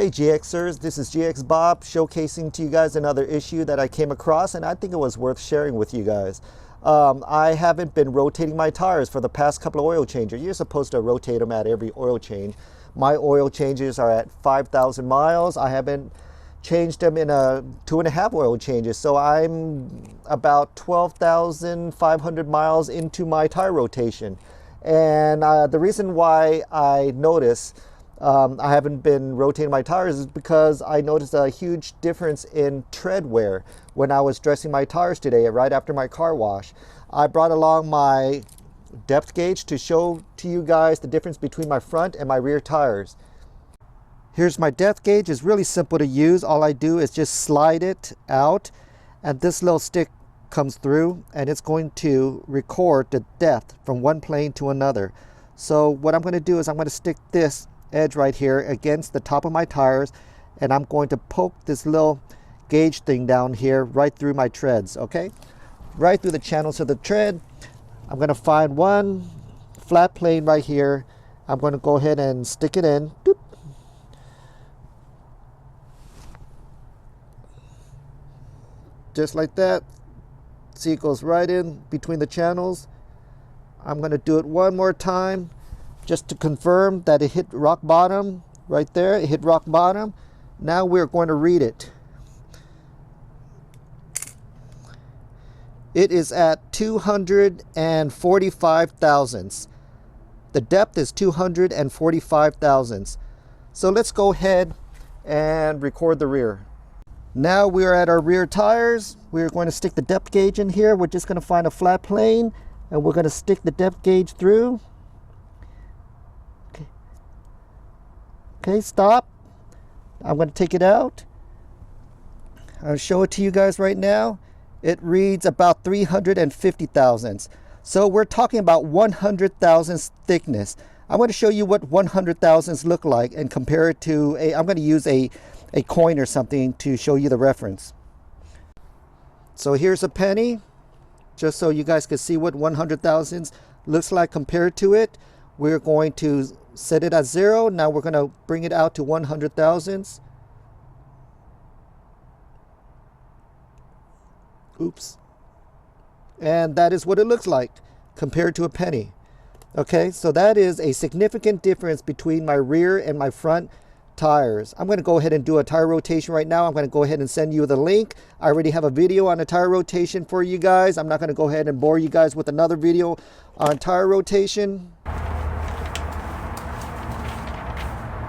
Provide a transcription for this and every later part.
Hey GXers, this is GXBOB showcasing to you guys another issue that I came across, and I think it was worth sharing with you guys. I haven't been rotating my tires for the past couple of oil changes. You're supposed to rotate them at every oil change. My oil changes are at 5,000 miles. I haven't changed them in 2.5 oil changes, so I'm about 12,500 miles into my tire rotation. And the reason why I notice I haven't been rotating my tires is because I noticed a huge difference in tread wear when I was dressing my tires today right after my car wash. I brought along my depth gauge to show to you guys the difference between my front and my rear tires. Here's my depth gauge. It's really simple to use. All I do is just slide it out and this little stick comes through and it's going to record the depth from one plane to another. So what I'm going to do is I'm going to stick this edge right here against the top of my tires, and I'm going to poke this little gauge thing down here right through my treads, okay? Right through the channels of the tread. I'm going to find one flat plane right here. I'm going to go ahead and stick it in. Doop. Just like that. See, it goes right in between the channels. I'm going to do it one more time just to confirm that it hit rock bottom. Right there, it hit rock bottom. Now we're going to read it. It is at 245 thousandths. The depth is 245 thousandths. So let's go ahead and record the rear. Now we're at our rear tires. We're going to stick the depth gauge in here. We're just going to find a flat plane and we're going to stick the depth gauge through. Okay, stop. I'm going to take it out. I'll show it to you guys right now. It reads about 350 thousandths. So we're talking about 100 thousandths thickness. I'm going to show you what 100 thousandths look like and compare it to I'm going to use a coin or something to show you the reference. So here's a penny, just so you guys can see what 100 thousandths looks like compared to it. We're going to set it at 0. Now we're going to bring it out to 100 thousandths. Oops. And that is what it looks like compared to a penny. Okay, so that is a significant difference between my rear and my front tires. I'm going to go ahead and do a tire rotation right now. I'm going to go ahead and send you the link. I already have a video on a tire rotation for you guys. I'm not going to go ahead and bore you guys with another video on tire rotation.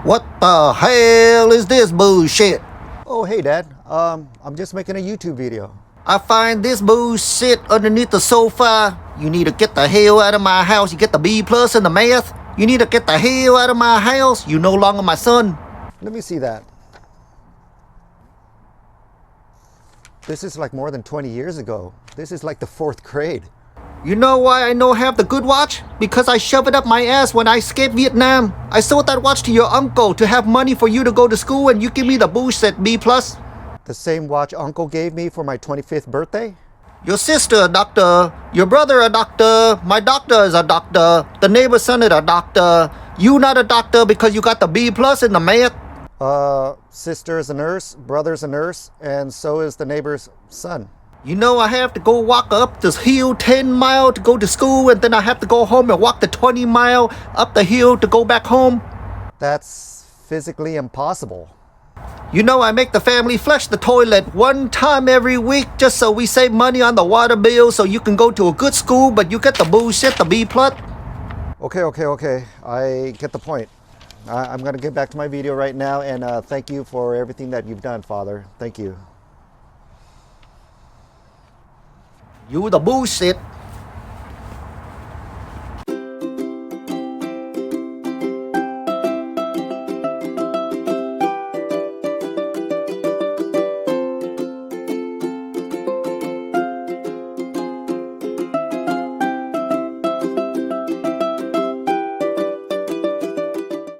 What the hell is this bullshit? Oh, hey Dad. I'm just making a YouTube video. I find this bullshit underneath the sofa. You need to get the hell out of my house. You get the B+ in the math. You need to get the hell out of my house. You no longer my son. Let me see that. This is like more than 20 years ago. This is like the 4th grade. You know why I know have the good watch? Because I shove it up my ass when I escaped Vietnam. I sold that watch to your uncle to have money for you to go to school, and you give me the bullshit B+. The same watch Uncle gave me for my 25th birthday? Your sister a doctor, your brother a doctor, my doctor is a doctor, the neighbor's son is a doctor. You not a doctor because you got the B+ in the math. Sister is a nurse, brother's a nurse, and so is the neighbor's son. You know I have to go walk up this hill 10 miles to go to school, and then I have to go home and walk the 20 miles up the hill to go back home. That's physically impossible. You know I make the family flush the toilet 1 time every week just so we save money on the water bill so you can go to a good school, but you get the bullshit, the B+. Okay. I get the point. I'm going to get back to my video right now, and thank you for everything that you've done, Father. Thank you. You the bullshit.